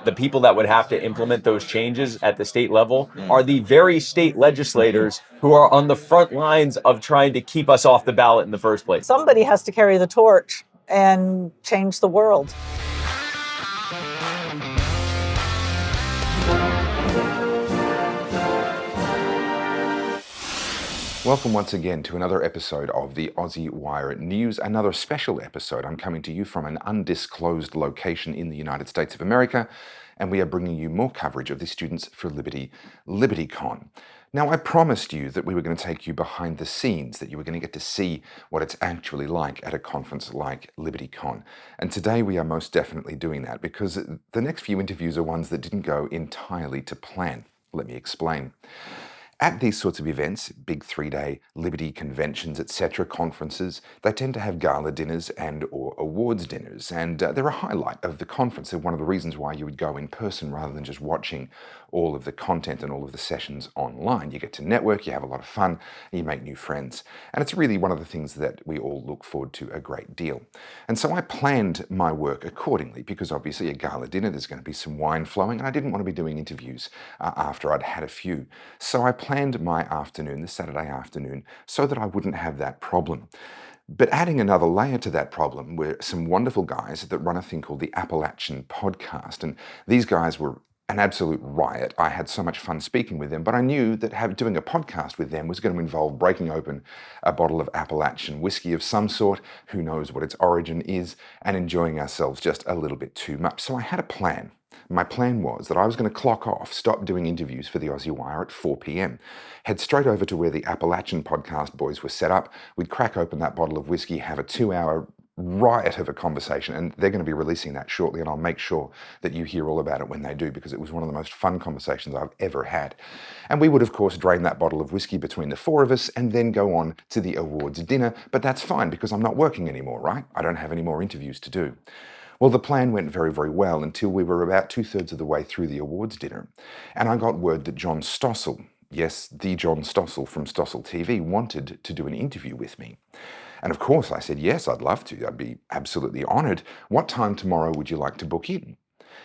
The people that would have to implement those changes at the state level are the very state legislators who are on the front lines of trying to keep us off the ballot in the first place. Somebody has to carry the torch and change the world. Welcome once again to another episode of the Aussie Wire News, another special episode. I'm coming to you from an undisclosed location in the United States of America, and we are bringing you more coverage of the Students for Liberty, LibertyCon. Now, I promised you that we were going to take you behind the scenes, that you were going to get to see what it's actually like at a conference like LibertyCon. And today we are most definitely doing that, because the next few interviews are ones that didn't go entirely to plan. Let me explain. At these sorts of events, big 3-day Liberty conventions, etc., conferences, they tend to have gala dinners and or awards dinners, and they're a highlight of the conference. They're one of the reasons why you would go in person rather than just watching all of the content and all of the sessions online. You get to network, you have a lot of fun, and you make new friends. And it's really one of the things that we all look forward to a great deal. And so I planned my work accordingly, because obviously a gala dinner, there's going to be some wine flowing, and I didn't want to be doing interviews after I'd had a few. So I planned my afternoon, the Saturday afternoon, so that I wouldn't have that problem. But adding another layer to that problem were some wonderful guys that run a thing called the Appalachian Podcast. And these guys were an absolute riot. I had so much fun speaking with them, but I knew that doing a podcast with them was going to involve breaking open a bottle of Appalachian whiskey of some sort, who knows what its origin is, and enjoying ourselves just a little bit too much. So I had a plan. My plan was that I was going to clock off, stop doing interviews for the Aussie Wire at 4 p.m, head straight over to where the Appalachian Podcast boys were set up. We'd crack open that bottle of whiskey, have a 2-hour riot of a conversation, and they're going to be releasing that shortly, and I'll make sure that you hear all about it when they do, because it was one of the most fun conversations I've ever had. And we would, of course, drain that bottle of whiskey between the four of us and then go on to the awards dinner, but that's fine because I'm not working anymore, right? I don't have any more interviews to do. Well, the plan went very, very well until we were about 2/3 of the way through the awards dinner, and I got word that John Stossel, yes, the John Stossel from Stossel TV, wanted to do an interview with me. And of course I said, yes, I'd love to. I'd be absolutely honored. What time tomorrow would you like to book in?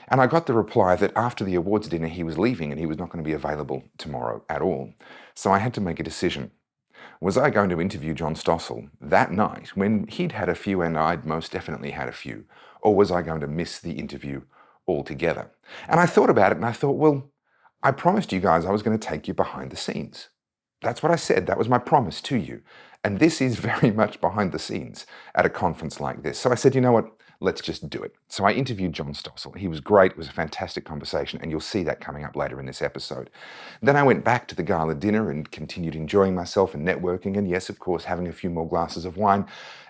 And I got the reply that after the awards dinner he was leaving and he was not going to be available tomorrow at all. So I had to make a decision. Was I going to interview John Stossel that night when he'd had a few and I'd most definitely had a few? Or was I going to miss the interview altogether? And I thought about it and I thought, well, I promised you guys I was going to take you behind the scenes. That's what I said. That was my promise to you. And this is very much behind the scenes at a conference like this. So I said, you know what? Let's just do it. So I interviewed John Stossel. He was great. It was a fantastic conversation, and you'll see that coming up later in this episode. Then I went back to the gala dinner and continued enjoying myself and networking, and yes, of course, having a few more glasses of wine.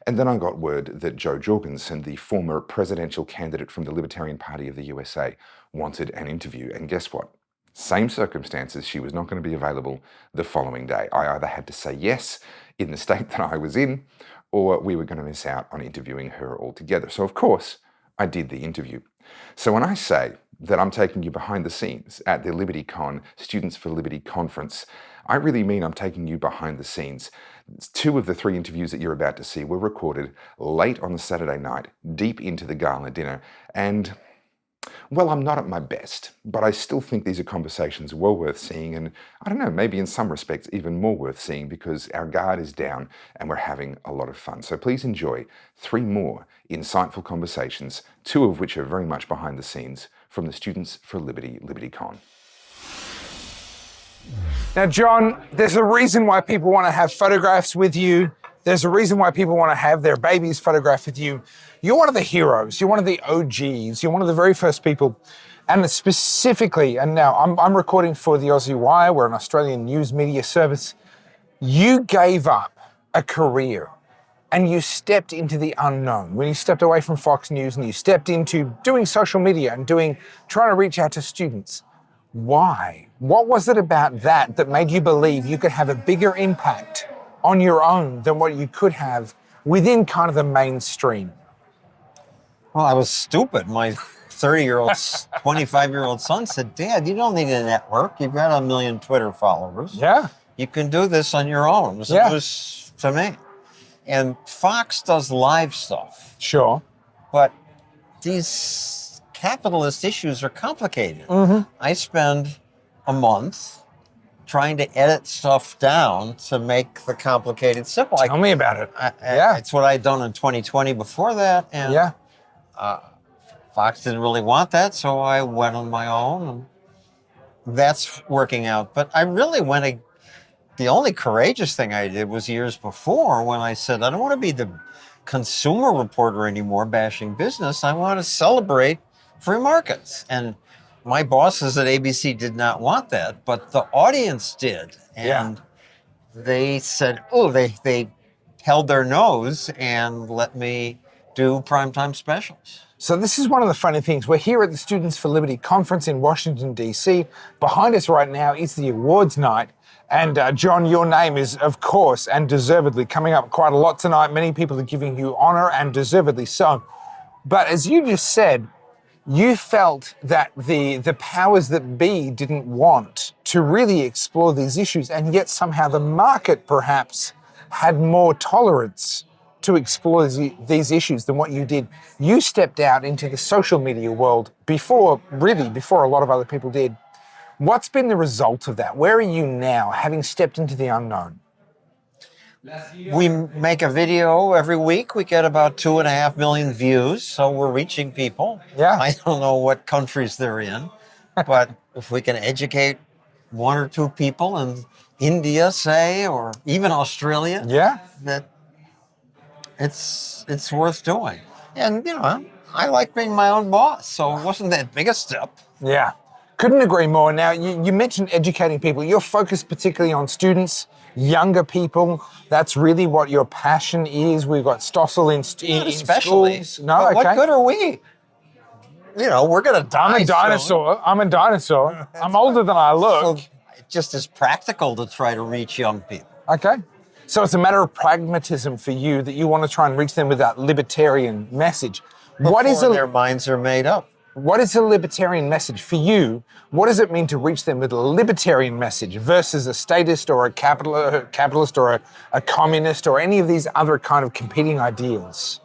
And then I got word that Joe Jorgenson, the former presidential candidate from the Libertarian Party of the USA, wanted an interview. And guess what? Same circumstances, she was not going to be available the following day. I either had to say yes in the state that I was in, or we were going to miss out on interviewing her altogether. So of course, I did the interview. So when I say that I'm taking you behind the scenes at the LibertyCon Students for Liberty conference, I really mean I'm taking you behind the scenes. 2 of the 3 interviews that you're about to see were recorded late on the Saturday night, deep into the gala dinner, and well, I'm not at my best, but I still think these are conversations well worth seeing, and I don't know, maybe in some respects even more worth seeing, because our guard is down and we're having a lot of fun. So please enjoy 3 more insightful conversations, 2 of which are very much behind the scenes from the Students for Liberty, LibertyCon. Now, John, there's a reason why people want to have photographs with you. There's a reason why people want to have their babies photographed with you. You're one of the heroes. You're one of the OGs. You're one of the very first people. And specifically, and now I'm recording for the Aussie Wire. We're an Australian news media service. You gave up a career and you stepped into the unknown. When you stepped away from Fox News and you stepped into doing social media and trying to reach out to students. Why? What was it about that made you believe you could have a bigger impact on your own than what you could have within kind of the mainstream? Well, I was stupid. My 30-year-old, 25-year-old son said, Dad, you don't need a network. You've got 1 million Twitter followers. Yeah. You can do this on your own. It was to me. And Fox does live stuff. Sure. But these capitalist issues are complicated. Mm-hmm. I spend a month trying to edit stuff down to make the complicated simple. Tell me about it. Yeah. It's what I'd done in 2020 before that. And Yeah. Fox didn't really want that, so I went on my own, and that's working out. But I really the only courageous thing I did was years before when I said, I don't want to be the consumer reporter anymore bashing business. I want to celebrate free markets. And my bosses at ABC did not want that, but the audience did. And they said, oh, they held their nose and let me do primetime specials. So this is one of the funny things. We're here at the Students for Liberty conference in Washington, D.C. Behind us right now is the awards night. And John, your name is, of course, and deservedly coming up quite a lot tonight. Many people are giving you honor, and deservedly so. But as you just said, you felt that the powers that be didn't want to really explore these issues, and yet somehow the market perhaps had more tolerance to explore these issues than what you did. You stepped out into the social media world before a lot of other people did. What's been the result of that? Where are you now, having stepped into the unknown? We make a video every week. We get about 2.5 million views, so we're reaching people. Yeah. I don't know what countries they're in, but if we can educate 1 or 2 people in India, say, or even Australia, that it's worth doing. And, I like being my own boss, so it wasn't that big a step. Yeah. Couldn't agree more. Now, you mentioned educating people. You're focused particularly on students, younger people. That's really what your passion is. We've got Stossel in especially. schools. No, okay. What good are we? We're going to die. I'm a dinosaur. I'm a dinosaur. I'm older than I look. So it just is practical to try to reach young people. Okay. So it's a matter of pragmatism for you that you want to try and reach them with that libertarian message. Before their minds are made up. What is a libertarian message for you? What does it mean to reach them with a libertarian message versus a statist or a capitalist or a communist or any of these other kind of competing ideals?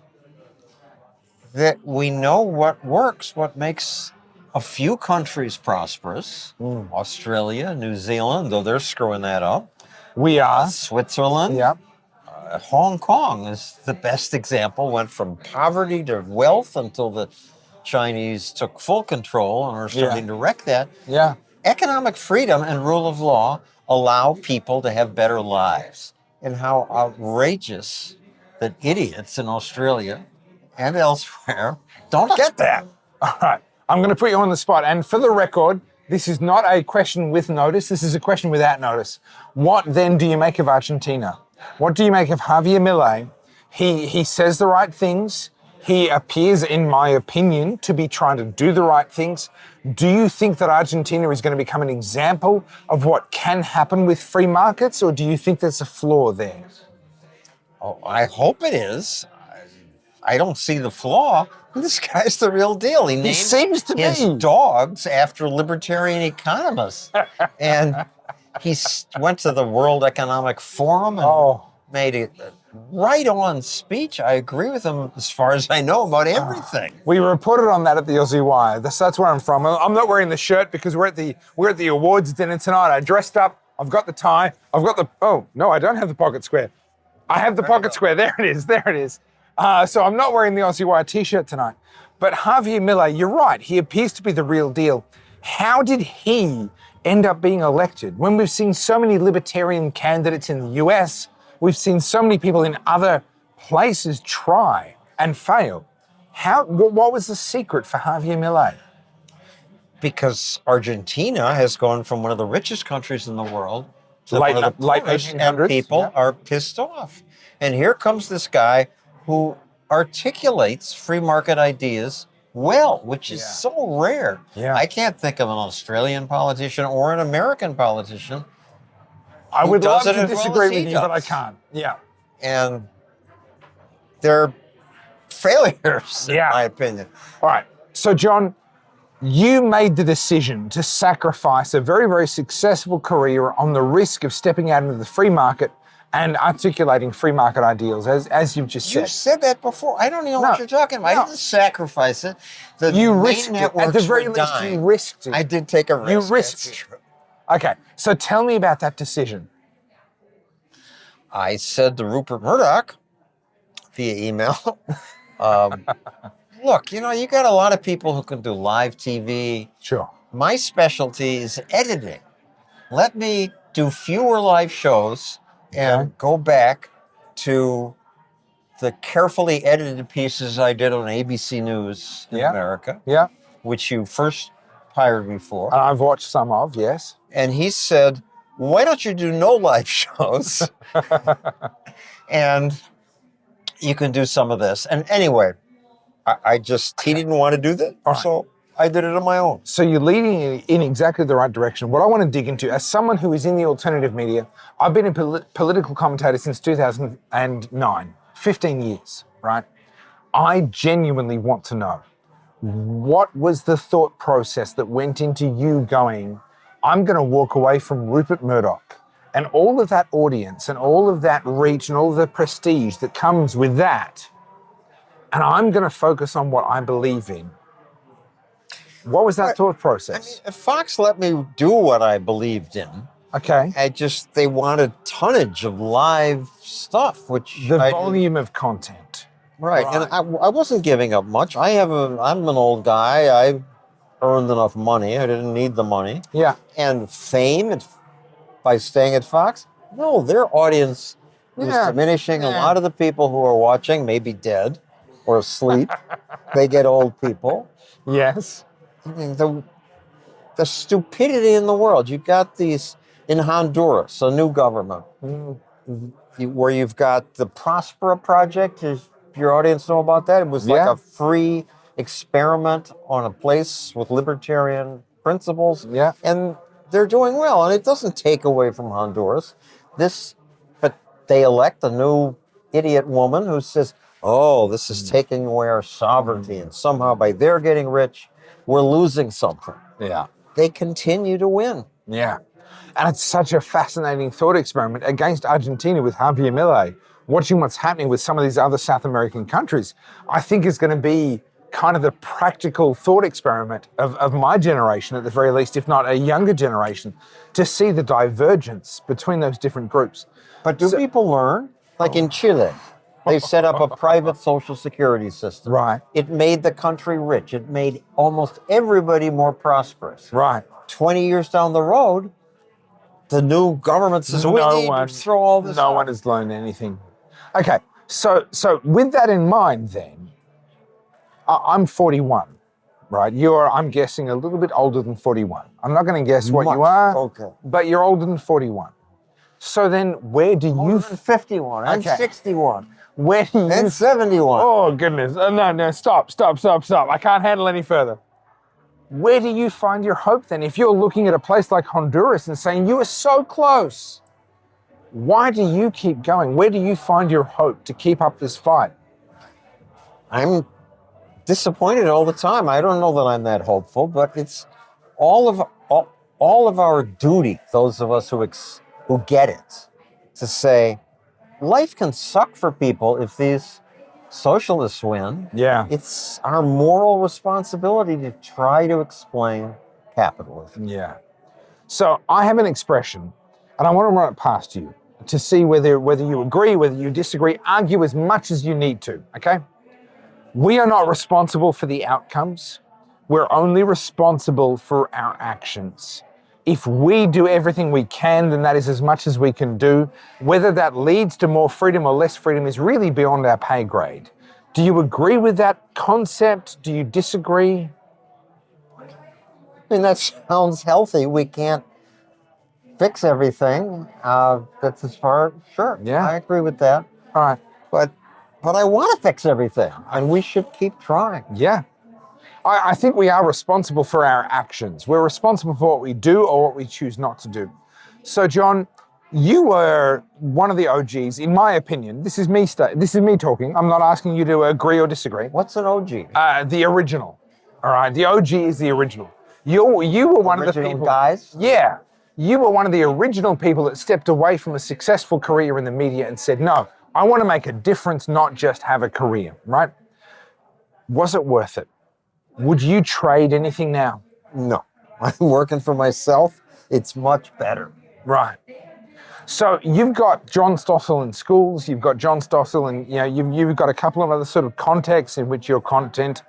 That we know what works, what makes a few countries prosperous. Australia, New Zealand, though they're screwing that up. We are. Switzerland. Yeah. Hong Kong is the best example. Went from poverty to wealth until the Chinese took full control and are starting to wreck that. Yeah. Economic freedom and rule of law allow people to have better lives. And how outrageous that idiots in Australia and elsewhere don't get that. All right. I'm going to put you on the spot. And for the record, this is not a question with notice. This is a question without notice. What then do you make of Argentina? What do you make of Harvey Miller? He says the right things. He appears, in my opinion, to be trying to do the right things. Do you think that Argentina is going to become an example of what can happen with free markets, or do you think there's a flaw there? Oh, I hope it is. I don't see the flaw. This guy's the real deal. He seems to his be. Dogs after libertarian economists. And he went to the World Economic Forum and made a right-on speech. I agree with him as far as I know about everything. We reported on that at the Aussie Wire. That's where I'm from. I'm not wearing the shirt because we're at the awards dinner tonight. I dressed up. I've got the tie. I've got the. Oh no, I don't have the pocket square. I have the pocket square. There it is. There it is. So I'm not wearing the Aussie Wire t-shirt tonight. But Harvey Miller, you're right. He appears to be the real deal. How did he end up being elected when we've seen so many libertarian candidates in the US? We've seen so many people in other places try and fail. What was the secret for Harvey Miller? Because Argentina has gone from one of the richest countries in the world to late one of the poorest, 1800s, and people are pissed off. And here comes this guy who articulates free market ideas well, which is so rare. Yeah. I can't think of an Australian politician or an American politician. I would love to as well disagree as he with you, but I does. can't. Yeah. And they're failures, in my opinion. All right. So, John, you made the decision to sacrifice a very, very successful career on the risk of stepping out into the free market and articulating free market ideals, as you've just You said. said that before. I don't even know what you're talking about. No. I didn't sacrifice it. The You main risked it. At networks the very were least, dying. you risked it. I did take a risk. You risked That's it. true. Okay, so tell me about that decision. I said to Rupert Murdoch via email, look, you got a lot of people who can do live TV. Sure. My specialty is editing. Let me do fewer live shows and go back to the carefully edited pieces I did on ABC News in America, Yeah. which you first hired me for. And I've watched some of, yes. And he said, why don't you do no live shows? And you can do some of this. And anyway, he didn't want to do that. All right. So I did it on my own. So you're leading in exactly the right direction. What I want to dig into, as someone who is in the alternative media, I've been a political commentator since 2009, 15 years, right? I genuinely want to know, what was the thought process that went into you going, I'm going to walk away from Rupert Murdoch and all of that audience and all of that reach and all of the prestige that comes with that, and I'm going to focus on what I believe in. What was that thought process? If Fox let me do what I believed in, Okay. they wanted tonnage of live stuff, which The volume of content. Right. And I wasn't giving up much. I'm an old guy. I earned enough money. I didn't need the money. Yeah. And fame by staying at Fox? No, their audience is diminishing. A lot of the people who are watching may be dead or asleep. They get old people. Yes. I mean, the stupidity in the world. You've got these in Honduras, a new government, where you've got the Prospera Project. Does your audience know about that? It was like a free experiment on a place with libertarian principles. Yeah. And they're doing well. And it doesn't take away from Honduras. But they elect a new idiot woman who says, oh, this is taking away our sovereignty. And somehow by their getting rich, we're losing something. Yeah. They continue to win. Yeah. And it's such a fascinating thought experiment against Argentina with Harvey Miller. Watching what's happening with some of these other South American countries, I think is going to be kind of the practical thought experiment of my generation, at the very least, if not a younger generation, to see the divergence between those different groups. But do people learn? Like in Chile, they set up a private social security system. Right. It made the country rich. It made almost everybody more prosperous. Right. 20 years down the road, the new government says, we need to throw all this No out. one has learned anything. Okay, so with that in mind then, I'm 41, right? I'm guessing, a little bit older than 41. I'm not going to guess what you are, Okay. but you're older than 41. So then where do you... I'm 51. I'm Okay. 61. Where do you... And 71. Oh, goodness. No, stop. I can't handle any further. Where do you find your hope then? If you're looking at a place like Honduras and saying, you were so close, why do you keep going? Where do you find your hope to keep up this fight? I'm disappointed all the time. I don't know that I'm that hopeful, but it's all of our duty, those of us who get it, to say life can suck for people if these socialists win. Yeah. It's our moral responsibility to try to explain capitalism. Yeah. So I have an expression, and I want to run it past you to see whether you agree, whether you disagree, argue as much as you need to, okay? We are not responsible for the outcomes. We're only responsible for our actions. If we do everything we can, then that is as much as we can do. Whether that leads to more freedom or less freedom is really beyond our pay grade. Do you agree with that concept? Do you disagree? I mean, that sounds healthy. We can't fix everything. That's as far, sure. Yeah. I agree with that. All right. But I want to fix everything, and we should keep trying. Yeah. I think we are responsible for our actions. We're responsible for what we do or what we choose not to do. So, John, you were one of the OGs, in my opinion. This is me talking. I'm not asking you to agree or disagree. What's an OG? The original. All right. The OG is the original. You were one of the Original people. guys? Yeah. you were one of the original people that stepped away from a successful career in the media and said, no, I want to make a difference, not just have a career, right? Was it worth it? Would you trade anything now? No, I'm working for myself. It's much better. Right. So you've got John Stossel in schools, you've got John Stossel, and you've got a couple of other sort of contexts in which your content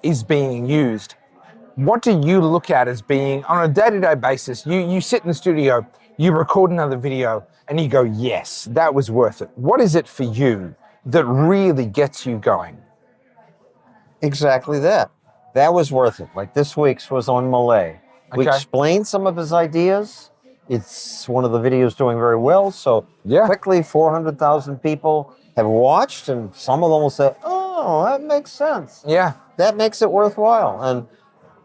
is being used. What do you look at as being, on a day-to-day basis, you sit in the studio, you record another video, and you go, yes, that was worth it. What is it for you that really gets you going? Exactly that. That was worth it. Like this week's was on Malay. We Okay. explained some of his ideas. It's one of the videos doing very well. So Yeah. quickly, 400,000 people have watched, and some of them will say, oh, that makes sense. Yeah. That makes it worthwhile. And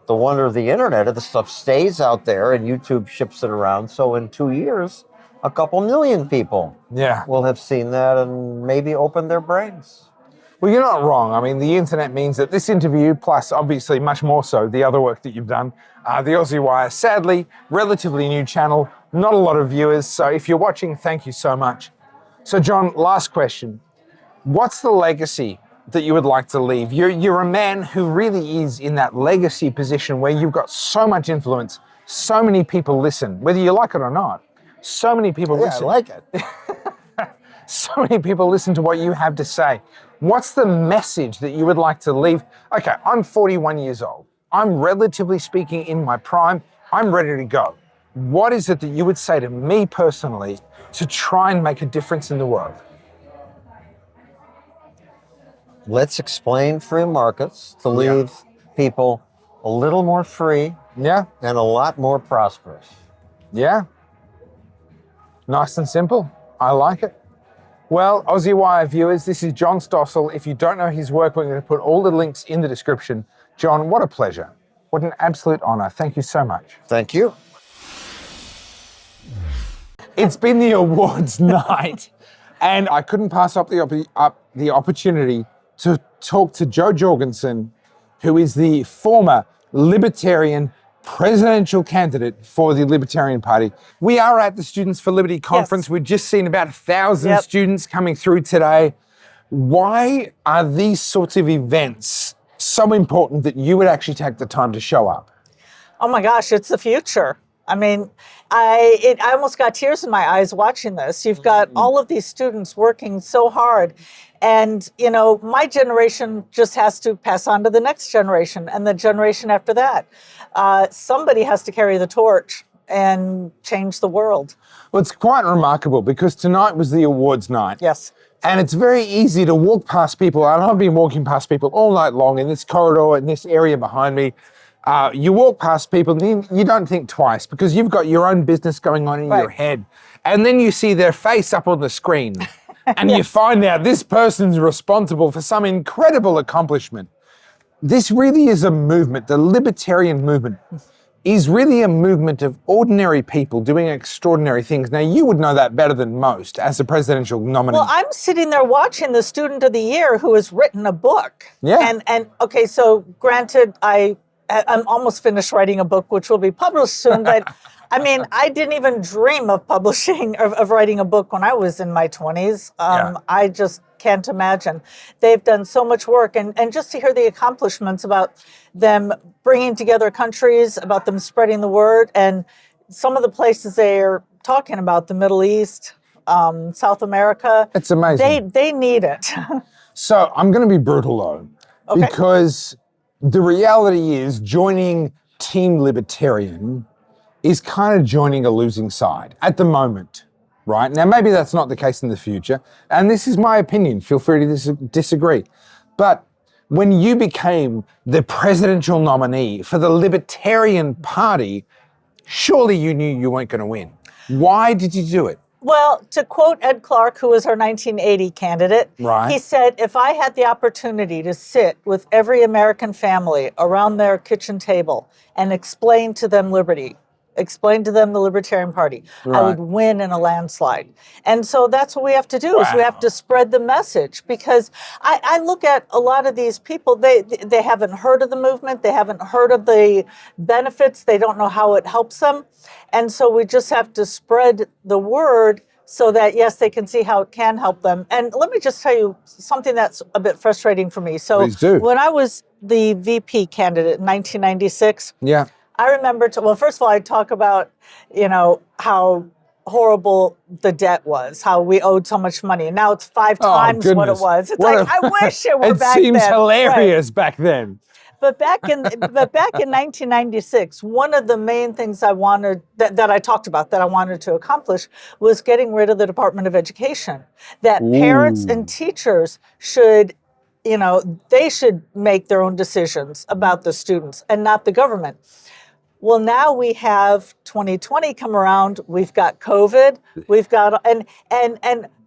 the wonder of the internet, the stuff stays out there and YouTube ships it around. So in 2 years, a couple million people Yeah. will have seen that and maybe opened their brains. Well, you're not wrong. I mean, the internet means that this interview, plus obviously much more so the other work that you've done, the Aussie Wire, sadly, relatively new channel, not a lot of viewers. So if you're watching, thank you so much. So John, last question. What's the legacy that you would like to leave? You're a man who really is in that legacy position where you've got so much influence, so many people listen, whether you like it or not. So many people listen. I like it. So many people listen to what you have to say. What's the message that you would like to leave? Okay, I'm 41 years old. I'm relatively speaking in my prime. I'm ready to go. What is it that you would say to me personally to try and make a difference in the world? Let's explain free markets to leave people a little more free Yeah? and a lot more prosperous. Yeah? Nice and simple. I like it. Well, Aussie Wire viewers, this is John Stossel. If you don't know his work, we're going to put all the links in the description. John, what a pleasure. What an absolute honor. Thank you so much. Thank you. It's been the awards night, and I couldn't pass up the opportunity to talk to Joe Jorgenson, who is the former Libertarian presidential candidate for the Libertarian Party. We are at the Students for Liberty conference. Yes. We've just seen about 1,000 Yep. students coming through today. Why are these sorts of events so important that you would actually take the time to show up? Oh my gosh, it's the future. I mean, I almost got tears in my eyes watching this. You've got all of these students working so hard. And, my generation just has to pass on to the next generation and the generation after that. Somebody has to carry the torch and change the world. Well, it's quite remarkable because tonight was the awards night. Yes. And it's very easy to walk past people, and I've been walking past people all night long in this corridor, in this area behind me. You walk past people and you don't think twice because you've got your own business going on in your Right. head. And then you see their face up on the screen and you find out this person's responsible for some incredible accomplishment. This really is a movement. The libertarian movement is really a movement of ordinary people doing extraordinary things. Now, you would know that better than most as a presidential nominee. Well, I'm sitting there watching the student of the year who has written a book. Yeah. And okay, so granted, I'm almost finished writing a book, which will be published soon, but I mean, I didn't even dream of publishing, of writing a book when I was in my 20s. I just can't imagine. They've done so much work, and just to hear the accomplishments about them bringing together countries, about them spreading the word, and some of the places they're talking about, the Middle East, South America. It's amazing. They need it. So I'm going to be brutal though, Okay. because the reality is joining Team Libertarian is kind of joining a losing side at the moment, right? Now, maybe that's not the case in the future, and this is my opinion. Feel free to disagree. But when you became the presidential nominee for the Libertarian Party, surely you knew you weren't going to win. Why did you do it? Well, to quote Ed Clark, who was our 1980 candidate, Right. he said, if I had the opportunity to sit with every American family around their kitchen table and explain to them liberty, explain to them the Libertarian Party. I would win in a landslide. And so that's what we have to do is we have to spread the message, because I look at a lot of these people, they haven't heard of the movement. They haven't heard of the benefits. They don't know how it helps them. And so we just have to spread the word so that, yes, they can see how it can help them. And let me just tell you something that's a bit frustrating for me. So when I was the VP candidate in 1996, I remember, well, first of all, I talk about, how horrible the debt was, how we owed so much money. And now it's 5 times what it was. It's I wish it were back then. It seems hilarious back then. But back in 1996, one of the main things I wanted that I talked about that I wanted to accomplish was getting rid of the Department of Education. That parents and teachers should, they should make their own decisions about the students and not the government. Well, now we have 2020 come around. We've got COVID. We've got and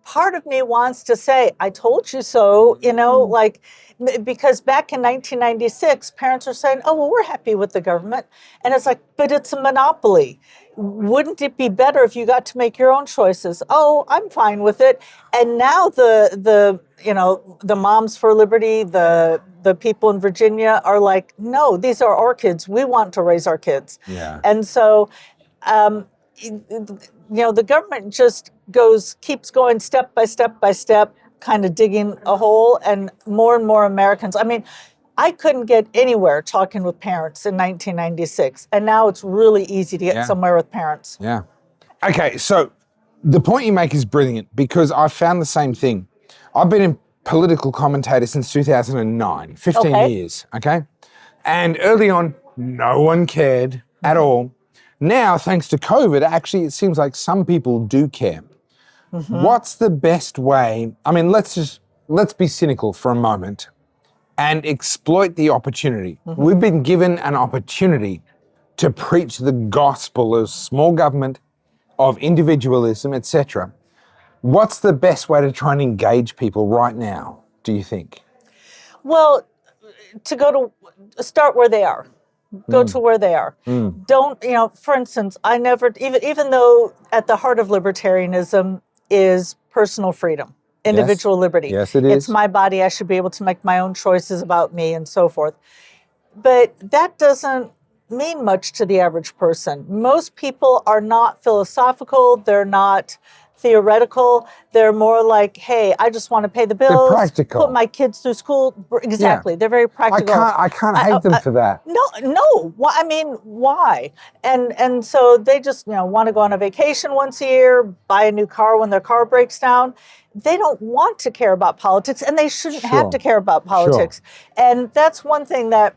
part of me wants to say, I told you so, because back in 1996, parents are saying, oh, well, we're happy with the government. And it's like, but it's a monopoly. Wouldn't it be better if you got to make your own choices? Oh, I'm fine with it. And now the Moms for Liberty, the people in Virginia are like, no, these are our kids. We want to raise our kids. Yeah. And so, the government just keeps going step by step by step, kind of digging a hole, and more Americans. I mean, I couldn't get anywhere talking with parents in 1996, and now it's really easy to get somewhere with parents. Yeah. Okay, so the point you make is brilliant, because I found the same thing. I've been a political commentator since 2009, 15 years, okay? And early on, no one cared at all. Now, thanks to COVID, actually, it seems like some people do care. What's the best way? I mean, let's be cynical for a moment and exploit the opportunity. We've been given an opportunity to preach the gospel of small government, of individualism, etc. What's the best way to try and engage people right now, do you think? Well, start where they are. Go to where they are. Don't, for instance, I never, even though at the heart of libertarianism is personal freedom, individual liberty. Yes, it is. It's my body. I should be able to make my own choices about me and so forth. But that doesn't mean much to the average person. Most people are not philosophical. They're not theoretical. They're more like, hey, I just want to pay the bills, they're practical. Put my kids through school. Exactly. They're very practical. I can't hate them for that. No. I mean, why? And so they just, want to go on a vacation once a year, buy a new car when their car breaks down. They don't want to care about politics, and they shouldn't have to care about politics. And that's one thing that,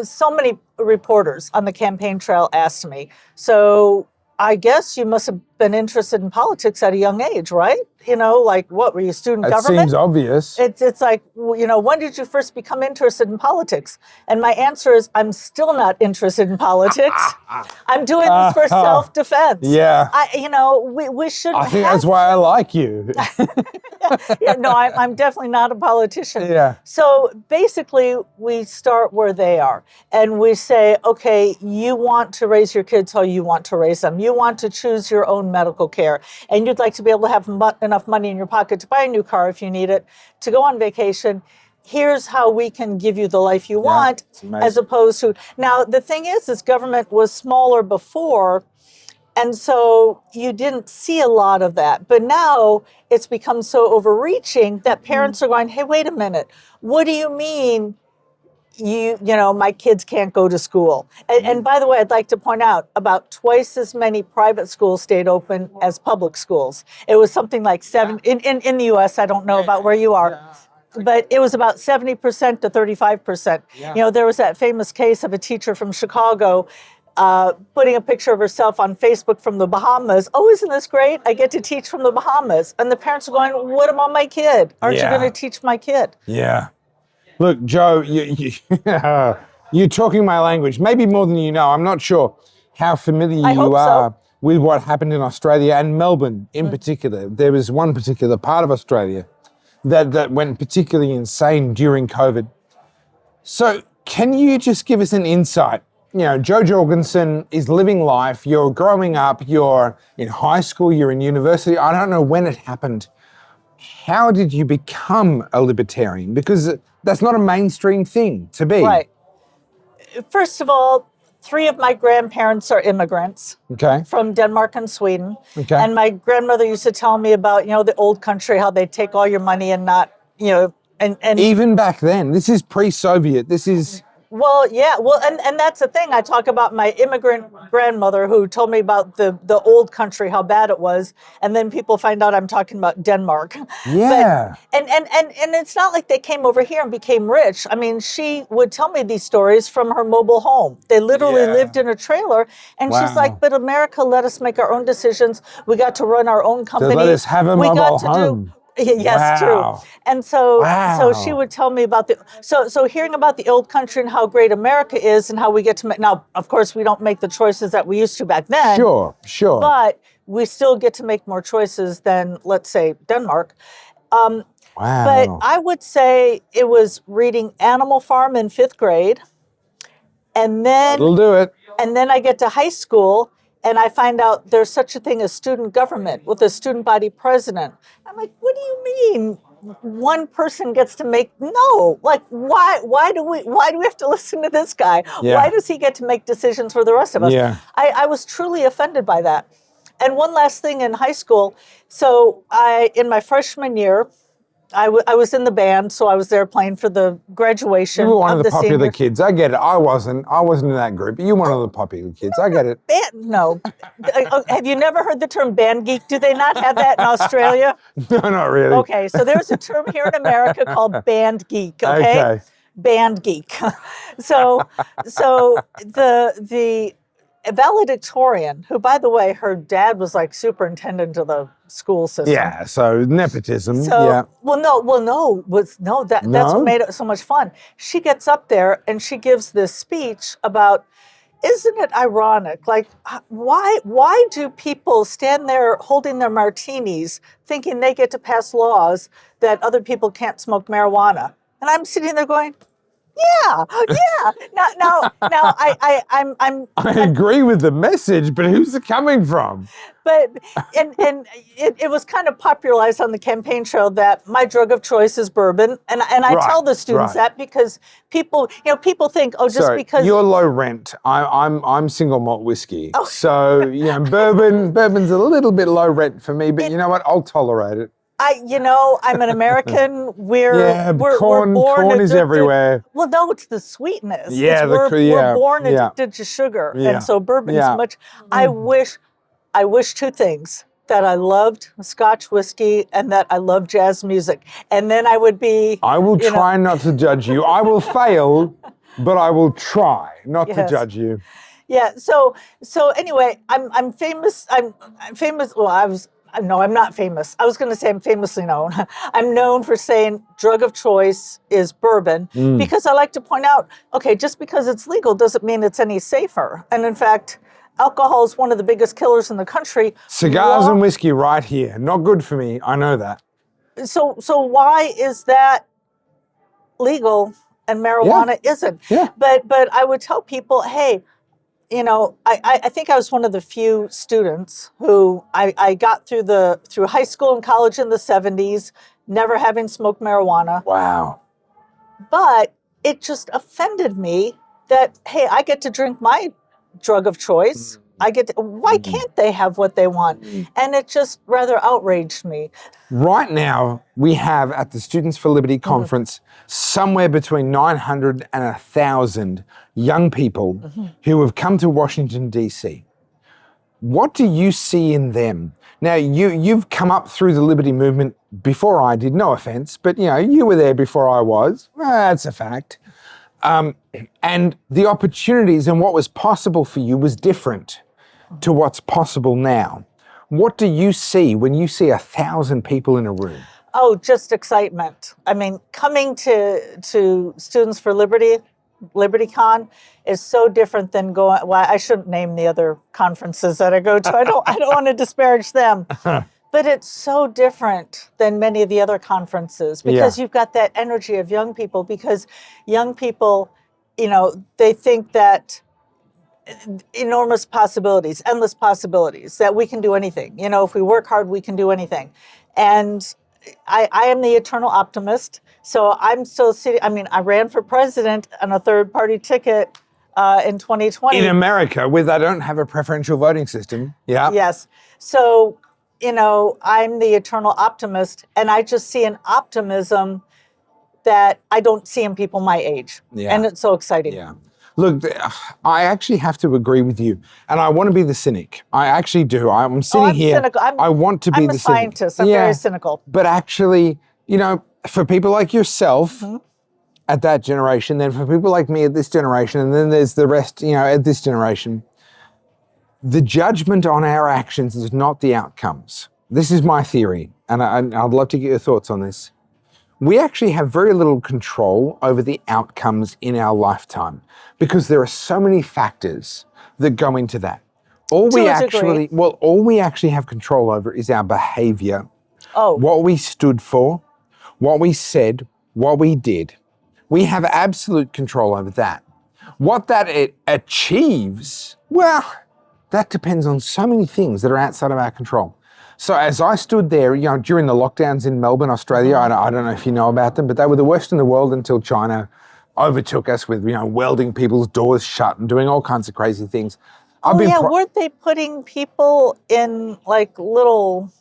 so many reporters on the campaign trail asked me, so I guess you must have been interested in politics at a young age, right? What, were you student government? It seems obvious. It's like, when did you first become interested in politics? And my answer is, I'm still not interested in politics. I'm doing this for self-defense. Yeah. We shouldn't I think that's why I like you. I'm definitely not a politician. Yeah. So basically, we start where they are. And we say, okay, you want to raise your kids how you want to raise them. You want to choose your own medical care. And you'd like to be able to have enough money in your pocket to buy a new car if you need it, to go on vacation. Here's how we can give you the life you want, as opposed to... Now, the thing is, this government was smaller before, and so you didn't see a lot of that. But now it's become so overreaching that parents are going, hey, wait a minute. What do you mean my kids can't go to school? And by the way, I'd like to point out about twice as many private schools stayed open as public schools. It was something like in the U.S., I don't know about where you are, but it was about 70% to 35%. There was that famous case of a teacher from Chicago putting a picture of herself on Facebook from the Bahamas. Oh, isn't this great? I get to teach from the Bahamas. And the parents are going, what about my kid? Aren't you going to teach my kid? Yeah. Look, Joe, you're talking my language, maybe more than you know. I'm not sure how familiar you are with what happened in Australia and Melbourne in particular. There was one particular part of Australia that went particularly insane during COVID. So can you just give us an insight Joe Jorgenson is living life. You're growing up. You're in high school. You're in university. I don't know when it happened. How did you become a libertarian? Because that's not a mainstream thing to be. Right. First of all, 3 of my grandparents are immigrants. Okay. From Denmark and Sweden. Okay. And my grandmother used to tell me about, the old country, how they take all your money and not, and even back then, this is pre-Soviet. This is... Well, yeah. Well, and that's the thing. I talk about my immigrant grandmother who told me about the old country, how bad it was, and then people find out I'm talking about Denmark. Yeah. But, and it's not like they came over here and became rich. I mean, she would tell me these stories from her mobile home. They literally lived in a trailer, and she's like, "But America let us make our own decisions. We got to run our own company. They let us have a mobile home." Yes, true. And so she would tell me about so hearing about the old country and how great America is and how we get to make, now, of course, we don't make the choices that we used to back then. Sure. But we still get to make more choices than, let's say, Denmark. But I would say it was reading Animal Farm in 5th grade. And then that'll do it. And then I get to high school and I find out there's such a thing as student government with a student body president. I'm like, what do you mean one person gets to make, no, like why do we have to listen to this guy? Yeah. Why does he get to make decisions for the rest of us? Yeah. I was truly offended by that. And one last thing in high school. So in my freshman year, I was in the band, so I was there playing for the graduation. You were one of the popular senior kids. I get it. I wasn't in that group. You're one of the popular kids. I get it. No. Have you never heard the term band geek? Do they not have that in Australia? No, not really. Okay, so there's a term here in America called band geek, okay? Band geek. So the valedictorian, who, by the way, her dad was like superintendent of the school system. Yeah, so nepotism. That's what made it so much fun. She gets up there and she gives this speech about, isn't it ironic? Like, why do people stand there holding their martinis thinking they get to pass laws that other people can't smoke marijuana? And I'm sitting there going, yeah. Now, I'm. I agree with the message, but who's it coming from? But and it was kind of popularized on the campaign trail that my drug of choice is bourbon, and I tell the students that because people think, because you're low rent, I'm single malt whiskey, so bourbon's a little bit low rent for me, but you know what, I'll tolerate it. I'm an American. We're corn is everywhere. Well, no, it's the sweetness. Yeah, we're born addicted to sugar, and so bourbon is much. I wish 2 things: that I loved Scotch whiskey and that I loved jazz music, and then I would be. I will try not to judge you. I will fail, but I will try not to judge you. Yeah. So anyway, I'm famous. I'm famous. Well, No, I'm not famous. I was going to say I'm famously known. I'm known for saying drug of choice is bourbon because I like to point out, okay, just because it's legal doesn't mean it's any safer. And in fact, alcohol is one of the biggest killers in the country. Cigars and whiskey right here. Not good for me. I know that. So why is that legal and marijuana isn't? Yeah. But I would tell people, hey, I think I was one of the few students who I got through high school and college in the 70s, never having smoked marijuana. Wow. But it just offended me that, hey, I get to drink my drug of choice. Why can't they have what they want? And it just rather outraged me. Right now, we have at the Students for Liberty conference somewhere between 900 and 1,000 young people who have come to Washington, D.C. What do you see in them? Now, you've come up through the Liberty movement before I did, no offense, but you were there before I was. That's a fact. And the opportunities and what was possible for you was different to what's possible now. What do you see when you see 1,000 people in a room? Oh, just excitement. I mean, coming to Students for Liberty, LibertyCon, is so different than going. Well, I shouldn't name the other conferences that I go to. I don't want to disparage them. But it's so different than many of the other conferences because you've got that energy of young people. Because young people, they think that enormous possibilities, endless possibilities, that we can do anything. You know, if we work hard, we can do anything. And I am the eternal optimist. So I'm still sitting, I mean, I ran for president on a third party ticket in 2020. In America, where they don't have a preferential voting system. Yeah. Yes. So, you know, I'm the eternal optimist, and I just see an optimism that I don't see in people my age. Yeah. And it's so exciting. Yeah. Look, I actually have to agree with you, and I want to be the cynic. I actually do. I'm sitting here. Cynical. I want to be the cynic. I'm a scientist. I'm very cynical. But actually, you know, for people like yourself at that generation, then for people like me at this generation, and then there's the rest, you know, at this generation, the judgment on our actions is not the outcomes. This is my theory, and I'd love to get your thoughts on this. We actually have very little control over the outcomes in our lifetime because there are so many factors that go into that. All we actually have control over is our behavior. Oh. What we stood for, what we said, what we did. We have absolute control over that. What that it achieves, well, that depends on so many things that are outside of our control. So as I stood there, you know, during the lockdowns in Melbourne, Australia, I don't know if you know about them, but they were the worst in the world until China overtook us with, you know, welding people's doors shut and doing all kinds of crazy things. Weren't they putting people in like little,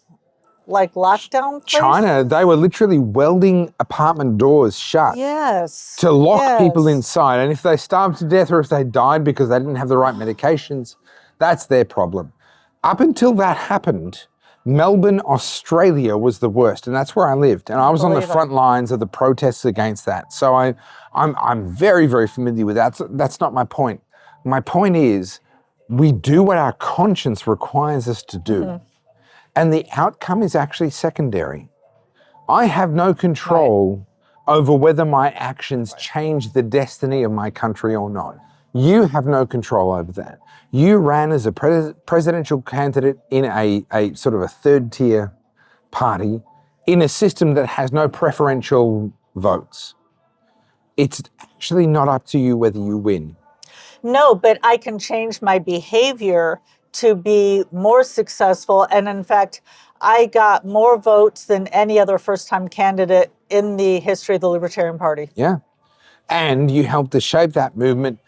like lockdown places? China, they were literally welding apartment doors shut. Yes. To lock people inside. And if they starved to death or if they died because they didn't have the right medications, that's their problem. Up until that happened, Melbourne, Australia was the worst, and that's where I lived. And I was on the front lines of the protests against that. So I'm very, very familiar with that. That's not my point. My point is we do what our conscience requires us to do. And the outcome is actually secondary. I have no control over whether my actions change the destiny of my country or not. You have no control over that. You ran as a presidential candidate in a sort of a third tier party in a system that has no preferential votes. It's actually not up to you whether you win. No, but I can change my behavior to be more successful. And in fact, I got more votes than any other first-time candidate in the history of the Libertarian Party. Yeah. And you helped to shape that movement.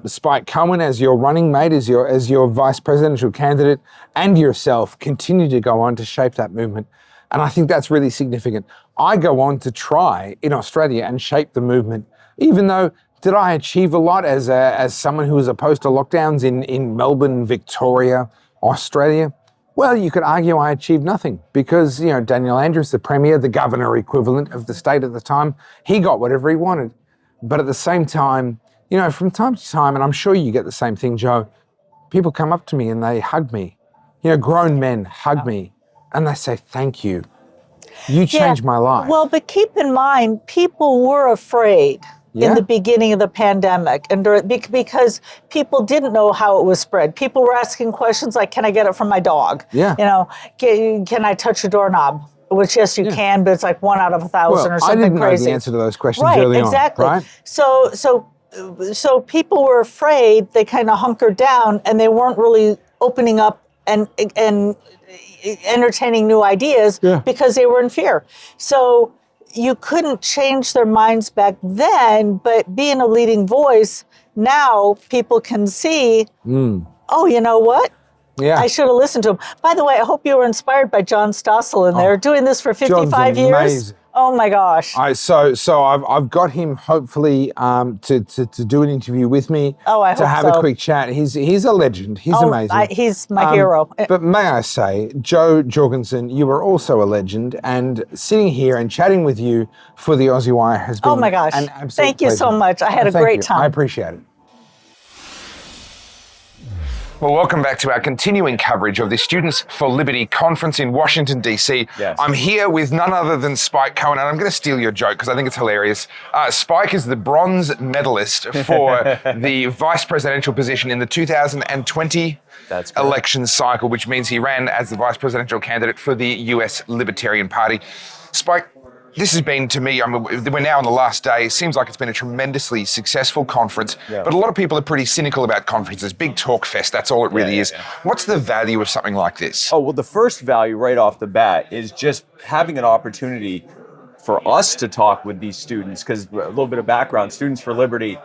Spike Cohen as your running mate, as your vice presidential candidate, and yourself continue to go on to shape that movement. And I think that's really significant. I go on to try in Australia and shape the movement, even though, did I achieve a lot as someone who was opposed to lockdowns in Melbourne, Victoria, Australia? Well, you could argue I achieved nothing because, you know, Daniel Andrews, the premier, the governor equivalent of the state at the time, he got whatever he wanted. But at the same time, you know, from time to time, and I'm sure you get the same thing, Joe, people come up to me and they hug me. You know, grown men hug me and they say, thank you. You changed my life. Well, but keep in mind, people were afraid in the beginning of the pandemic and because people didn't know how it was spread. People were asking questions like, can I get it from my dog? Yeah. You know, can I touch a doorknob? Which, yes, you can, but it's like 1 out of 1,000 or something crazy. I didn't know the answer to those questions early on. Exactly. Right? So people were afraid, they kind of hunkered down and they weren't really opening up and entertaining new ideas because they were in fear. So you couldn't change their minds back then, but being a leading voice, now people can see, oh, you know what? Yeah. I should have listened to him. By the way, I hope you were inspired by John Stossel in there, doing this for 55 years. Amazing. Oh my gosh! So I've got him hopefully to do an interview with me. Oh, I hope to have so. a quick chat. He's a legend. He's amazing. He's my hero. But may I say, Joe Jorgenson, you are also a legend, and sitting here and chatting with you for the Aussie Wire has been oh my gosh! an absolute Thank you so pleasure. much. I had a great time. I appreciate it. Well, welcome back to our continuing coverage of the Students for Liberty conference in Washington, D.C. Yes. I'm here with none other than Spike Cohen, and I'm going to steal your joke because I think it's hilarious. Spike is the bronze medalist for the vice presidential position in the 2020 election cycle, which means he ran as the vice presidential candidate for the U.S. Libertarian Party. Spike, This has been, to me, I mean, we're now on the last day. It seems like it's been a tremendously successful conference, but a lot of people are pretty cynical about conferences. Big talk fest, that's all it really is. What's the value of something like this? Oh, well, the first value right off the bat is just having an opportunity for us to talk with these students, because a little bit of background, Students for Liberty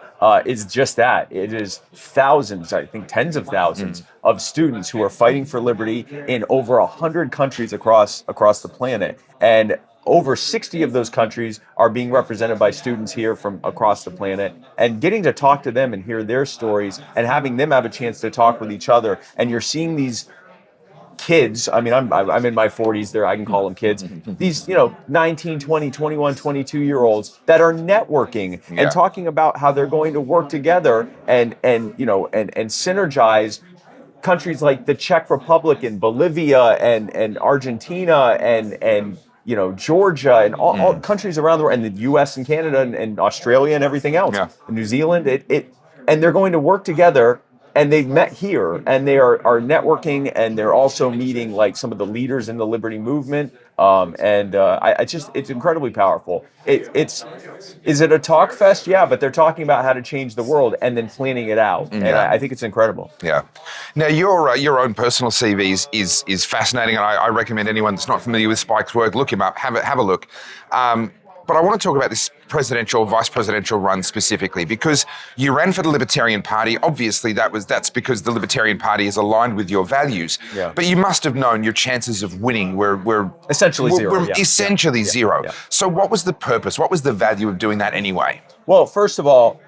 is just that. It is thousands, I think tens of thousands of students who are fighting for liberty in over 100 countries across the planet. And over 60 of those countries are being represented by students here from across the planet, and getting to talk to them and hear their stories and having them have a chance to talk with each other. And you're seeing these kids, I mean, I'm in my 40s there, I can call them kids, these, 19, 20, 21, 22-year-olds that are networking and talking about how they're going to work together and synergize countries like the Czech Republic and Bolivia and Argentina and Georgia and all countries around the world, and the U.S. and Canada and Australia and everything else, and New Zealand. And they're going to work together. And they've met here, and they are networking, and they're also meeting like some of the leaders in the liberty movement. It's incredibly powerful. Is it a talk fest? Yeah, but they're talking about how to change the world and then planning it out. And I think it's incredible. Yeah. Now, your own personal CV is fascinating, and I recommend anyone that's not familiar with Spike's work, look him up, have a look. But I want to talk about this presidential, vice presidential run specifically, because you ran for the Libertarian Party. Obviously, that's because the Libertarian Party is aligned with your values. Yeah. But you must have known your chances of winning were essentially zero. Zero. So what was the purpose? What was the value of doing that anyway? Well, first of all,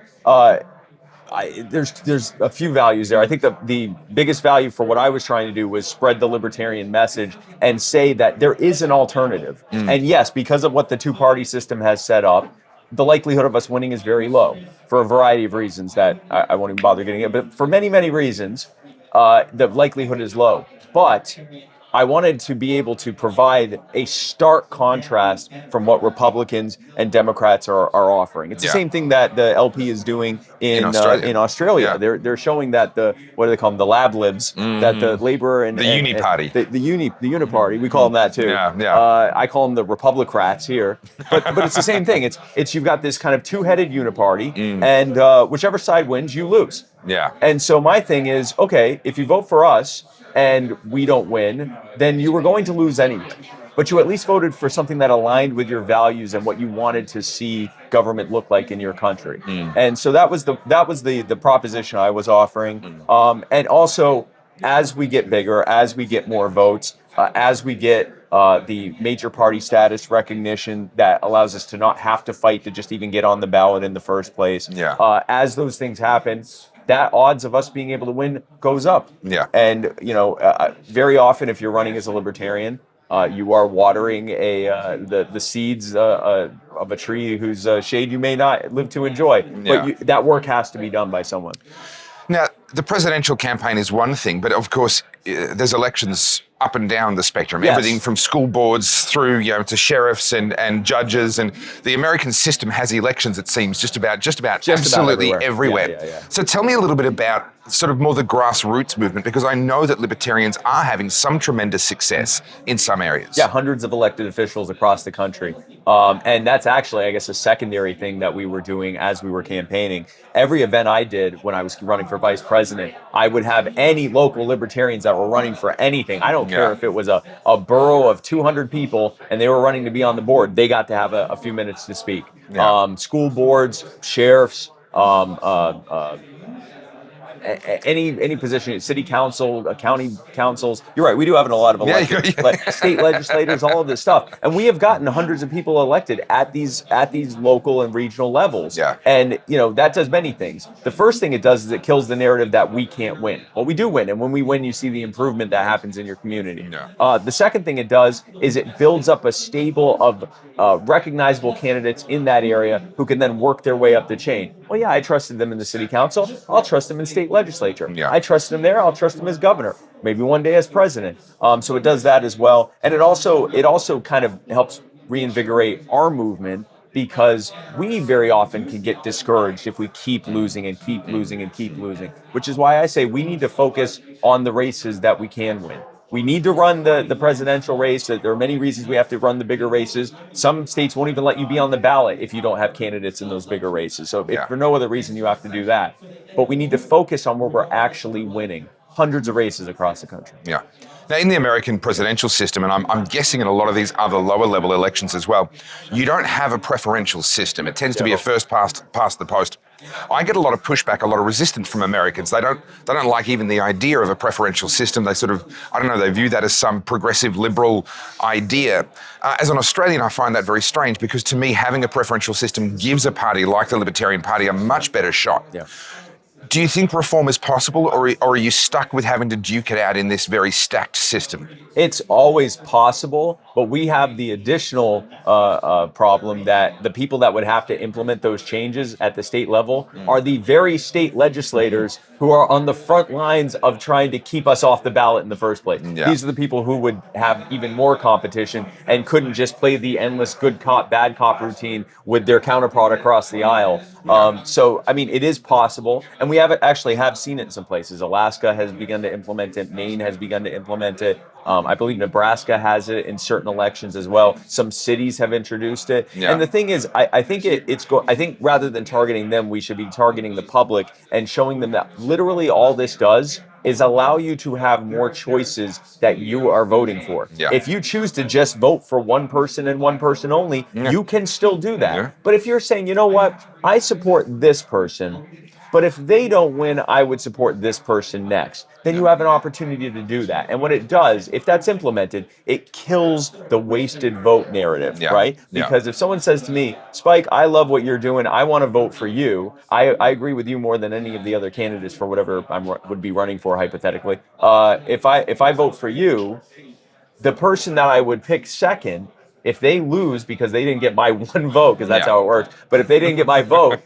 there's a few values there. I think the biggest value for what I was trying to do was spread the libertarian message and say that there is an alternative. And yes, because of what the two-party system has set up, the likelihood of us winning is very low for a variety of reasons that I won't even bother getting into. But for many, many reasons, the likelihood is low. But I wanted to be able to provide a stark contrast from what Republicans and Democrats are offering. It's the same thing that the LP is doing in Australia. Yeah. They're showing that what do they call them? The lab libs, that the Labor and the Uni Party, the Uni Party. We call them that too. I call them the Republicrats here, but it's the same thing. It's you've got this kind of two-headed uniparty, and whichever side wins, you lose. Yeah. And so my thing is, okay, if you vote for us and we don't win, then you were going to lose anyway. But you at least voted for something that aligned with your values and what you wanted to see government look like in your country. And so that was the proposition I was offering. And also, as we get bigger, as we get more votes, as we get the major party status recognition that allows us to not have to fight to just even get on the ballot in the first place. As those things happen, that odds of us being able to win goes up. And very often, if you're running as a libertarian, you are watering the seeds of a tree whose shade you may not live to enjoy. But that work has to be done by someone. Now, the presidential campaign is one thing, but of course, there's elections up and down the spectrum. Everything from school boards through to sheriffs and judges, and the American system has elections, it seems, just about absolutely everywhere. So tell me a little bit about sort of more the grassroots movement, because I know that libertarians are having some tremendous success in some areas. Hundreds of elected officials across the country. And that's actually, I guess, a secondary thing that we were doing as we were campaigning. Every event I did when I was running for vice president, I would have any local libertarians that were running for anything. I don't care if it was a borough of 200 people and they were running to be on the board. They got to have a few minutes to speak. School boards, sheriffs, any position, city council, county councils. You're right. We do have a lot of elected state legislators, all of this stuff, and we have gotten hundreds of people elected at these local and regional levels. And that does many things. The first thing it does is it kills the narrative that we can't win. Well, we do win, and when we win, you see the improvement that happens in your community. The second thing it does is it builds up a stable of recognizable candidates in that area who can then work their way up the chain. Well, I trusted them in the city council. I'll trust them in state legislature. I trust him there. I'll trust him as governor. Maybe one day as president. So it does that as well, and it also kind of helps reinvigorate our movement, because we very often can get discouraged if we keep losing and keep losing and keep losing. Which is why I say we need to focus on the races that we can win. We need to run the presidential race. There are many reasons we have to run the bigger races. Some states won't even let you be on the ballot if you don't have candidates in those bigger races. So if for no other reason, you have to do that. But we need to focus on where we're actually winning hundreds of races across the country. Yeah. Now, in the American presidential system, and I'm guessing in a lot of these other lower level elections as well, you don't have a preferential system. It tends to be a first past the post. I get a lot of pushback, a lot of resistance from Americans. They don't like even the idea of a preferential system. They sort of, I don't know, they view that as some progressive liberal idea. As an Australian, I find that very strange because to me, having a preferential system gives a party like the Libertarian Party a much better shot. Yeah. Do you think reform is possible, or are you stuck with having to duke it out in this very stacked system? It's always possible, but we have the additional problem that the people that would have to implement those changes at the state level are the very state legislators who are on the front lines of trying to keep us off the ballot in the first place. Yeah. These are the people who would have even more competition and couldn't just play the endless good cop, bad cop routine with their counterpart across the aisle. So, I mean, it is possible, and we actually have seen it in some places. Alaska has begun to implement it. Maine has begun to implement it. I believe Nebraska has it in certain elections as well. Some cities have introduced it. Yeah. And the thing is, I think I think rather than targeting them, we should be targeting the public and showing them that literally all this does is allow you to have more choices that you are voting for. Yeah. If you choose to just vote for one person and one person only, you can still do that. Yeah. But if you're saying, you know what, I support this person, but if they don't win, I would support this person next. Then you have an opportunity to do that. And what it does, if that's implemented, it kills the wasted vote narrative, right? Because if someone says to me, Spike, I love what you're doing, I want to vote for you. I agree with you more than any of the other candidates for whatever I would be running for, hypothetically. If I vote for you, the person that I would pick second, if they lose because they didn't get my one vote, because that's how it works, but if they didn't get my vote,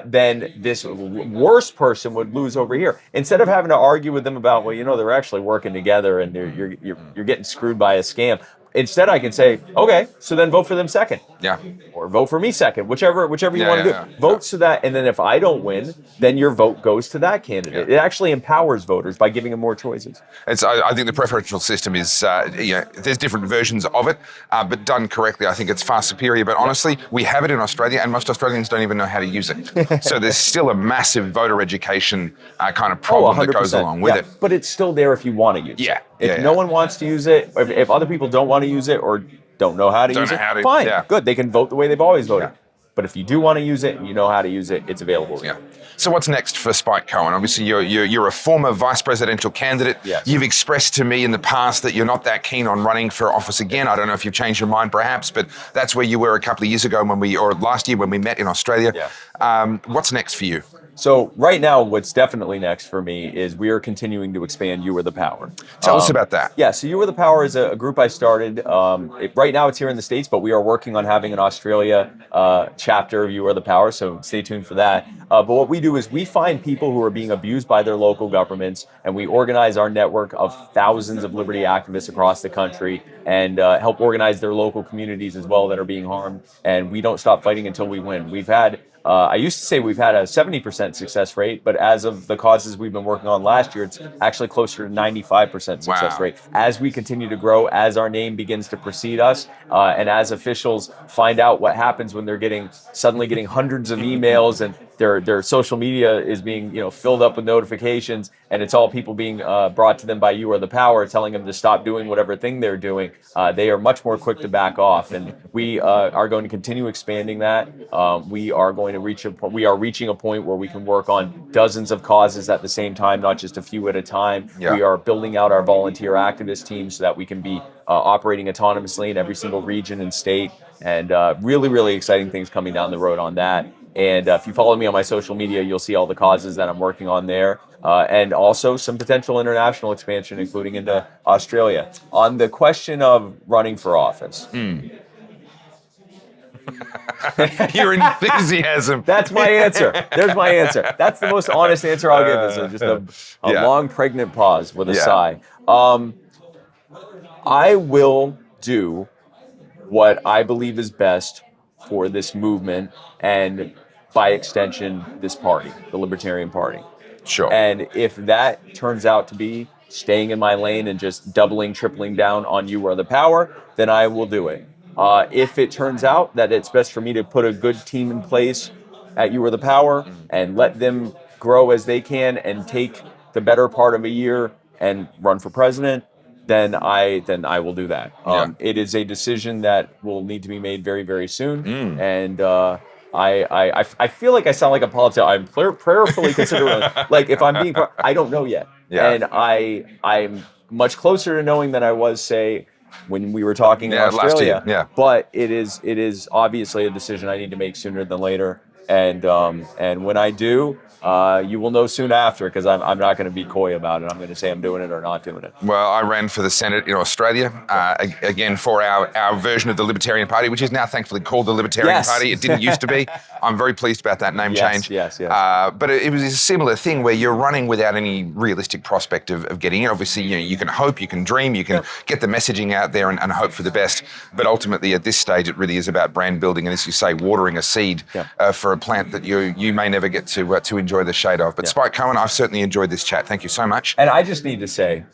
then this worst person would lose over here. Instead of having to argue with them about, well, you know, they're actually working together and you're getting screwed by a scam. Instead, I can say, okay, so then vote for them second. Yeah. Or vote for me second, whichever you want to do. Vote so that, and then if I don't win, then your vote goes to that candidate. It actually empowers voters by giving them more choices. I think the preferential system is, there's different versions of it, but done correctly, I think it's far superior. But honestly, we have it in Australia, and most Australians don't even know how to use it. So there's still a massive voter education kind of problem that goes along with it. But it's still there if you want to use it. If no one wants to use it, if other people don't want to use it or don't know how to use it, fine, good. They can vote the way they've always voted. But if you do want to use it and you know how to use it, it's available. So what's next for Spike Cohen? Obviously, you're a former vice presidential candidate. Yes. You've expressed to me in the past that you're not that keen on running for office again. I don't know if you've changed your mind, perhaps, but that's where you were a couple of years ago or last year when we met in Australia. What's next for you? So right now, what's definitely next for me is we are continuing to expand You Are the Power. Tell us about that. Yeah, so You Are the Power is a group I started. Right now it's here in the States, but we are working on having an Australia chapter of You Are the Power, so stay tuned for that. But what we do is we find people who are being abused by their local governments, and we organize our network of thousands of liberty activists across the country and help organize their local communities as well that are being harmed. And we don't stop fighting until we win. We've had I used to say we've had a 70% success rate, but as of the causes we've been working on last year, it's actually closer to 95% success rate. As we continue to grow, as our name begins to precede us, and as officials find out what happens when they're suddenly getting hundreds of emails and their social media is being filled up with notifications, and it's all people being brought to them by You Are the Power, telling them to stop doing whatever thing they're doing. They are much more quick to back off, and we are going to continue expanding that. We are reaching a point where we can work on dozens of causes at the same time, not just a few at a time. We are building out our volunteer activist team so that we can be operating autonomously in every single region and state, and really, really exciting things coming down the road on that. And if you follow me on my social media, you'll see all the causes that I'm working on there, and also some potential international expansion, including into Australia. On the question of running for office. Your enthusiasm. That's my answer. There's my answer. That's the most honest answer I'll give. Is just a long, pregnant pause with a sigh. I will do what I believe is best for this movement and, by extension, this party, the Libertarian Party. Sure. And if that turns out to be staying in my lane and just doubling, tripling down on you are the power, then I will do it. If it turns out that it's best for me to put a good team in place at You Are the Power and let them grow as they can and take the better part of a year and run for president, then I will do that. Yeah. It is a decision that will need to be made very, very soon. And I feel like I sound like a politician. I'm prayerfully considering, like, if I'm being, I don't know yet. Yeah. And I'm much closer to knowing than I was, say, when we were talking in last Australia. year, yeah. But it is obviously a decision I need to make sooner than later. And when I do, you will know soon after, because I'm not going to be coy about it. I'm going to say I'm doing it or not doing it. Well, I ran for the Senate in Australia, again, for our version of the Libertarian Party, which is now thankfully called the Libertarian Yes. Party. It didn't used to be. I'm very pleased about that name change. Yes. But it was a similar thing where you're running without any realistic prospect of getting it. Obviously, you can hope, you can dream, you can get the messaging out there and hope for the best. But ultimately, at this stage, it really is about brand building and, as you say, watering a seed for a plant that you may never get to enjoy the shade of. But Spike Cohen, I've certainly enjoyed this chat. Thank you so much. And I just need to say,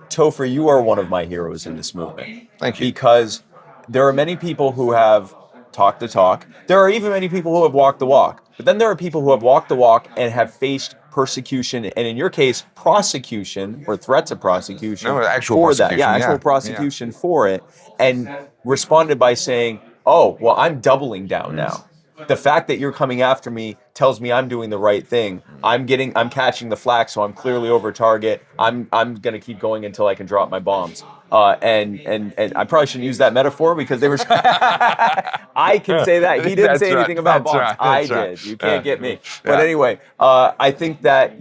Topher, you are one of my heroes in this movement. Thank you. Because there are many people who have talked the talk. There are even many people who have walked the walk. But then there are people who have walked the walk and have faced persecution, and in your case, prosecution or threats of prosecution. No, actual for prosecution. that. Actual prosecution for it, and responded by saying, "Oh, well, I'm doubling down now. The fact that you're coming after me tells me I'm doing the right thing. I'm catching the flack, so I'm clearly over target. I'm gonna keep going until I can drop my bombs." And I probably shouldn't use that metaphor because they were. I can say that. He didn't say anything about bombs. I did. You can't get me. But anyway, I think that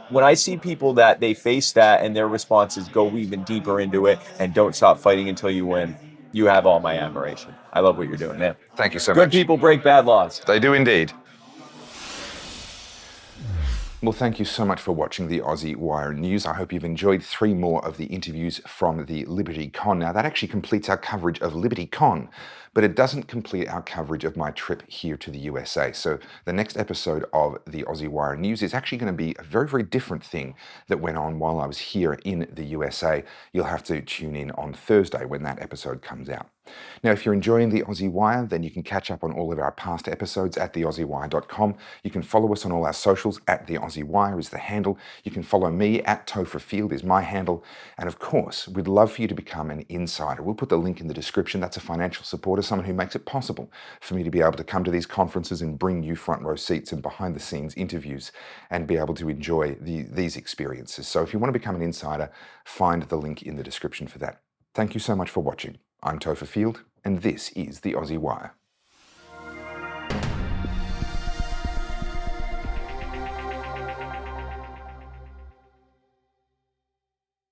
when I see people that they face that and their responses go even deeper into it and don't stop fighting until you win, you have all my admiration. I love what you're doing, man. Thank you so much. Good people break bad laws. They do indeed. Well, thank you so much for watching the Aussie Wire News. I hope you've enjoyed 3 more of the interviews from the LibertyCon. Now, that actually completes our coverage of LibertyCon, but it doesn't complete our coverage of my trip here to the USA. So the next episode of the Aussie Wire News is actually going to be a very, very different thing that went on while I was here in the USA. You'll have to tune in on Thursday when that episode comes out. Now, if you're enjoying the Aussie Wire, then you can catch up on all of our past episodes at theaussiewire.com. You can follow us on all our socials at The Aussie Wire is the handle. You can follow me at Topher Field is my handle. And of course, we'd love for you to become an insider. We'll put the link in the description. That's a financial supporter, someone who makes it possible for me to be able to come to these conferences and bring you front row seats and behind the scenes interviews and be able to enjoy these experiences. So if you want to become an insider, find the link in the description for that. Thank you so much for watching. I'm Topher Field, and this is The Aussie Wire.